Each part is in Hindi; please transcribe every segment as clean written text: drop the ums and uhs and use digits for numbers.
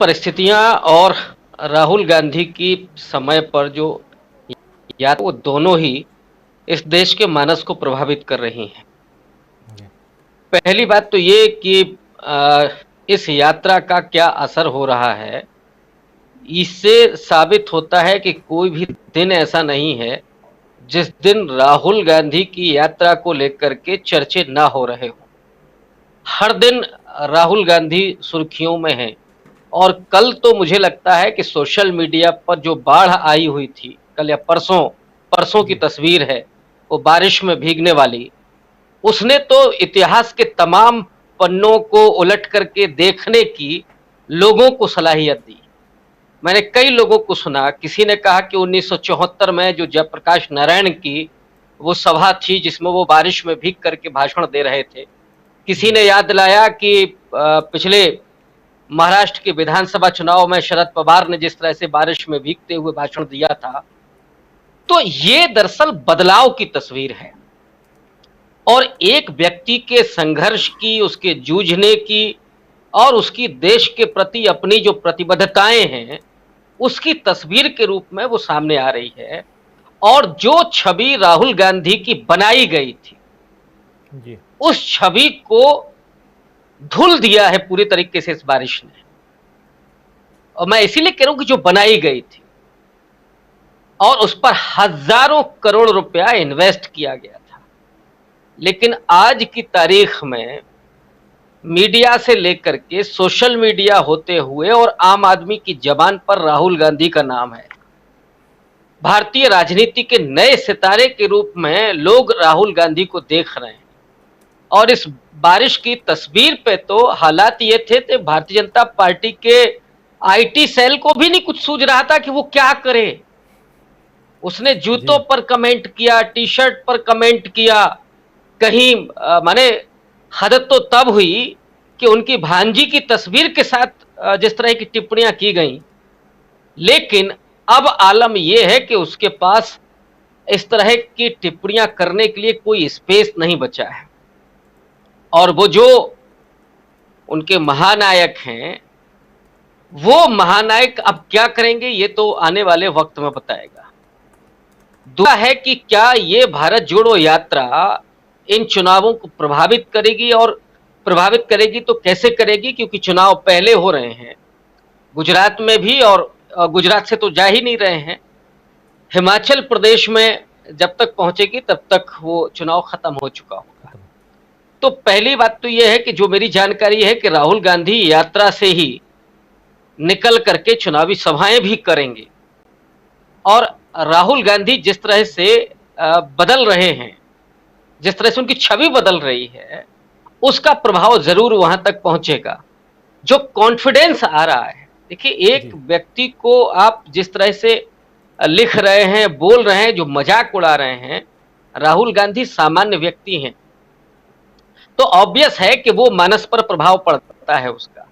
परिस्थितियां और राहुल गांधी की समय पर जो या वो दोनों ही इस देश के मानस को प्रभावित कर रही हैं। जी। पहली बात तो ये कि इस यात्रा का क्या असर हो रहा है, इससे साबित होता है कि कोई भी दिन ऐसा नहीं है जिस दिन राहुल गांधी की यात्रा को लेकर के चर्चे ना हो रहे हों। हर दिन राहुल गांधी सुर्खियों में हैं। और कल तो मुझे लगता है कि सोशल मीडिया पर जो बाढ़ आई हुई थी, कल या परसों परसों की जी। तस्वीर है, वो बारिश में भीगने वाली, उसने तो इतिहास के तमाम पन्नों को उलट करके देखने की लोगों को सलाहियत दी। मैंने कई लोगों को सुना, किसी ने कहा कि 1974 में जो जयप्रकाश नारायण की वो सभा थी जिसमें वो बारिश में भीग करके भाषण दे रहे थे। किसी जी। ने याद दिलाया कि पिछले महाराष्ट्र के विधानसभा चुनाव में शरद पवार ने जिस तरह से बारिश में भीगते हुए भाषण दिया था। तो ये दरअसल बदलाव की तस्वीर है और एक व्यक्ति के संघर्ष की, उसके जूझने की और उसकी देश के प्रति अपनी जो प्रतिबद्धताएं हैं, उसकी तस्वीर के रूप में वो सामने आ रही है। और जो छवि राहुल गांधी की बनाई गई थी, जी। उस छवि को धुल दिया है पूरी तरीके से इस बारिश ने। और मैं इसीलिए कह रहा हूं कि जो बनाई गई थी और उस पर हजारों करोड़ रुपया इन्वेस्ट किया गया था, लेकिन आज की तारीख में मीडिया से लेकर के सोशल मीडिया होते हुए और आम आदमी की जबान पर राहुल गांधी का नाम है। भारतीय राजनीति के नए सितारे के रूप में लोग राहुल गांधी को देख रहे हैं। और इस बारिश की तस्वीर पे तो हालात ये थे भारतीय जनता पार्टी के आईटी सेल को भी नहीं कुछ सूझ रहा था कि वो क्या करे। उसने जूतों जी। पर कमेंट किया, टी शर्ट पर कमेंट किया, कहीं माने हद तो तब हुई कि उनकी भांजी की तस्वीर के साथ जिस तरह की टिप्पणियां की गई। लेकिन अब आलम यह है कि उसके पास इस तरह की टिप्पणियां करने के लिए कोई स्पेस नहीं बचा है। और वो जो उनके महानायक हैं, वो महानायक अब क्या करेंगे ये तो आने वाले वक्त में बताएगा। दूसरा है कि क्या ये भारत जोड़ो यात्रा इन चुनावों को प्रभावित करेगी, और प्रभावित करेगी तो कैसे करेगी, क्योंकि चुनाव पहले हो रहे हैं गुजरात में भी, और गुजरात से तो जा ही नहीं रहे हैं। हिमाचल प्रदेश में जब तक पहुंचेगी तब तक वो चुनाव खत्म हो चुका होगा। खत्म। तो पहली बात तो यह है कि जो मेरी जानकारी है कि राहुल गांधी यात्रा से ही निकल करके चुनावी सभाएं भी करेंगे। और राहुल गांधी जिस तरह से बदल रहे हैं, जिस तरह से उनकी छवि बदल रही है, उसका प्रभाव जरूर वहां तक पहुंचेगा। जो कॉन्फिडेंस आ रहा है, देखिए एक जी। व्यक्ति को आप जिस तरह से लिख रहे हैं, बोल रहे हैं, जो मजाक उड़ा रहे हैं, राहुल गांधी सामान्य व्यक्ति हैं, तो ऑब्वियस है कि वो मानस पर प्रभाव पड़ता है उसका।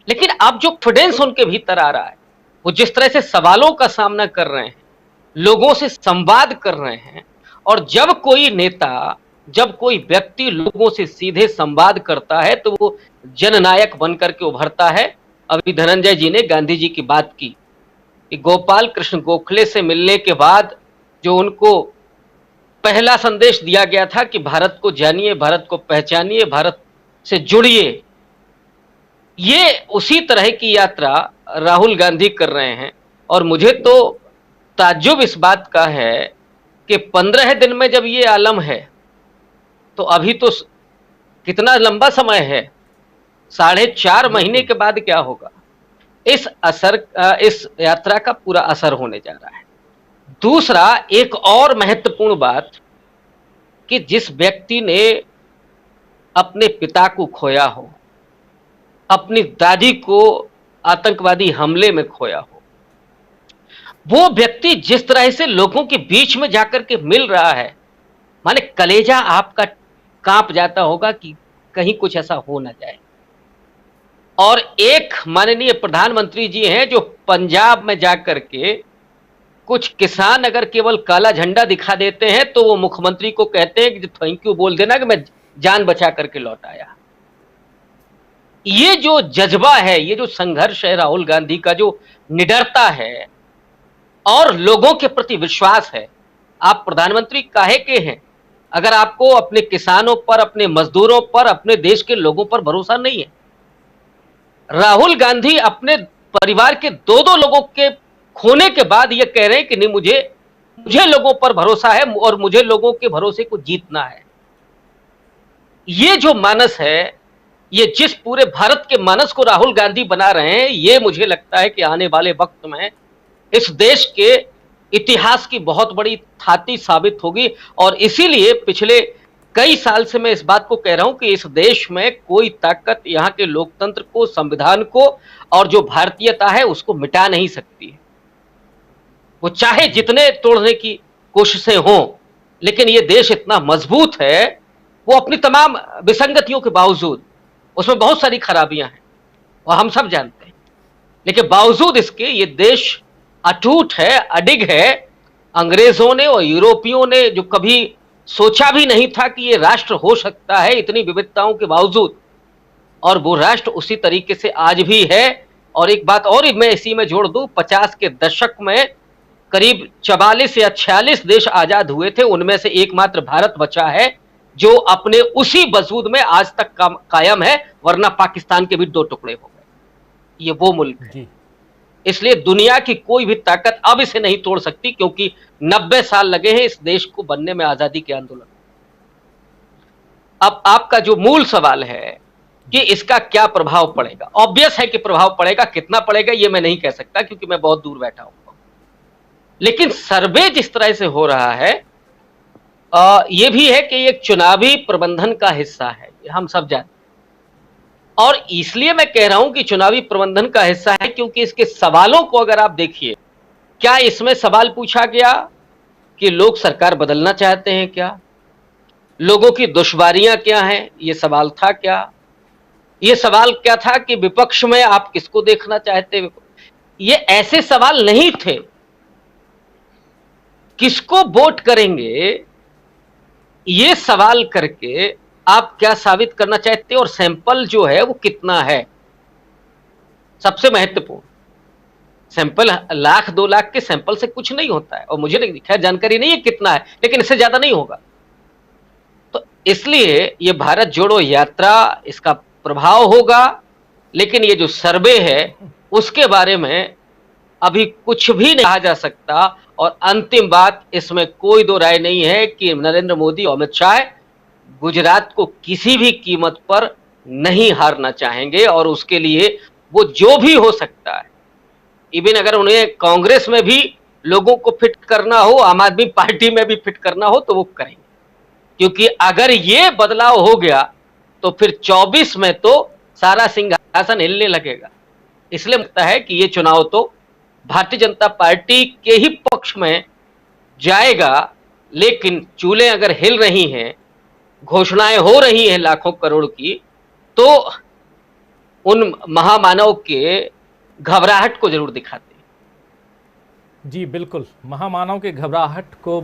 लेकिन अब जो कॉन्फिडेंस उनके भीतर आ रहा है, वो जिस तरह से सवालों का सामना कर रहे हैं, लोगों से संवाद कर रहे हैं, और जब कोई नेता, जब कोई व्यक्ति लोगों से सीधे संवाद करता है तो वो जननायक बनकर के उभरता है। अभी धनंजय जी ने गांधी जी की बात की कि गोपाल कृष्ण गोखले से मिलने के बाद जो उनको पहला संदेश दिया गया था कि भारत को जानिए, भारत को पहचानिए, भारत से जुड़िए, ये उसी तरह की यात्रा राहुल गांधी कर रहे हैं। और मुझे तो ताज्जुब इस बात का है कि 15 दिन में जब ये आलम है, तो अभी तो कितना लंबा समय है, 4.5 महीने बिल्कुल। के बाद क्या होगा। इस यात्रा का पूरा असर होने जा रहा है। दूसरा, एक और महत्वपूर्ण बात कि जिस व्यक्ति ने अपने पिता को खोया हो, अपनी दादी को आतंकवादी हमले में खोया हो, वो व्यक्ति जिस तरह से लोगों के बीच में जाकर के मिल रहा है, माने कलेजा आपका कांप जाता होगा कि कहीं कुछ ऐसा हो ना जाए। और एक माननीय प्रधानमंत्री जी हैं जो पंजाब में जाकर के कुछ किसान अगर केवल काला झंडा दिखा देते हैं तो वो मुख्यमंत्री को कहते हैं कि थैंक यू बोल देना कि मैं जान बचा करके लौट आया। ये जो जज्बा है, ये जो संघर्ष है राहुल गांधी का, जो निडरता है और लोगों के प्रति विश्वास है। आप प्रधानमंत्री काहे के हैं अगर आपको अपने किसानों पर, अपने मजदूरों पर, अपने देश के लोगों पर भरोसा नहीं है? राहुल गांधी अपने परिवार के दो दो लोगों के खोने के बाद ये कह रहे हैं कि नहीं, मुझे मुझे लोगों पर भरोसा है और मुझे लोगों के भरोसे को जीतना है। ये जो मानस है, ये जिस पूरे भारत के मानस को राहुल गांधी बना रहे हैं, ये मुझे लगता है कि आने वाले वक्त में इस देश के इतिहास की बहुत बड़ी थाती साबित होगी। और इसीलिए पिछले कई साल से मैं इस बात को कह रहा हूं कि इस देश में कोई ताकत यहाँ के लोकतंत्र को, संविधान को और जो भारतीयता है उसको मिटा नहीं सकती है। वो चाहे जितने तोड़ने की कोशिशें हों, लेकिन ये देश इतना मजबूत है, वो अपनी तमाम विसंगतियों के बावजूद, उसमें बहुत सारी खराबियां हैं और हम सब जानते हैं, लेकिन बावजूद इसके ये देश अटूट है, अडिग है। अंग्रेजों ने और यूरोपियों ने जो कभी सोचा भी नहीं था कि ये राष्ट्र हो सकता है इतनी विविधताओं के बावजूद, और वो राष्ट्र उसी तरीके से आज भी है। और एक बात और मैं इसी में जोड़ दूं, 50 के दशक में करीब 44 या 46 देश आजाद हुए थे, उनमें से एकमात्र भारत बचा है जो अपने उसी वजूद में आज तक कायम है, वरना पाकिस्तान के भी दो टुकड़े हो गए। ये वो मुल्क है, इसलिए दुनिया की कोई भी ताकत अब इसे नहीं तोड़ सकती, क्योंकि 90 साल लगे हैं इस देश को बनने में, आजादी के आंदोलन। अब आपका जो मूल सवाल है कि इसका क्या प्रभाव पड़ेगा, ऑब्वियस है कि प्रभाव पड़ेगा, कितना पड़ेगा ये मैं नहीं कह सकता क्योंकि मैं बहुत दूर बैठा हूं। लेकिन सर्वे जिस तरह से हो रहा है, ये भी है कि एक चुनावी प्रबंधन का हिस्सा है, हम सब जानते हैं। और इसलिए मैं कह रहा हूं कि चुनावी प्रबंधन का हिस्सा है क्योंकि इसके सवालों को अगर आप देखिए, क्या इसमें सवाल पूछा गया कि लोग सरकार बदलना चाहते हैं क्या, लोगों की दुश्वारियां क्या हैं, ये सवाल था क्या, ये सवाल क्या था कि विपक्ष में आप किसको देखना चाहते हैं, ये ऐसे सवाल नहीं थे। किसको वोट करेंगे ये सवाल करके आप क्या साबित करना चाहते हैं और सैंपल जो है वो कितना है, सबसे महत्वपूर्ण। सैंपल 1,00,000-2,00,000 के सैंपल से कुछ नहीं होता है, और मुझे नहीं, खैर जानकारी नहीं है कितना है, लेकिन इससे ज्यादा नहीं होगा। तो इसलिए ये भारत जोड़ो यात्रा, इसका प्रभाव होगा, लेकिन ये जो सर्वे है उसके बारे में अभी कुछ भी नहीं कहा जा सकता। और अंतिम बात, इसमें कोई दो राय नहीं है कि नरेंद्र मोदी और अमित शाह गुजरात को किसी भी कीमत पर नहीं हारना चाहेंगे, और उसके लिए वो जो भी हो सकता है, इवन अगर उन्हें कांग्रेस में भी लोगों को फिट करना हो, आम आदमी पार्टी में भी फिट करना हो, तो वो करेंगे। क्योंकि अगर ये बदलाव हो गया तो फिर 24 में तो सारा सिंहासन हिलने लगेगा। इसलिए लगता है कि ये चुनाव तो भारतीय जनता पार्टी के ही पक्ष में जाएगा, लेकिन चूल्हे अगर हिल रही हैं, घोषणाएं हो रही हैं लाखों करोड़ की, तो उन महामानव के घबराहट को जरूर दिखाते हैं। जी बिल्कुल, महामानव के घबराहट को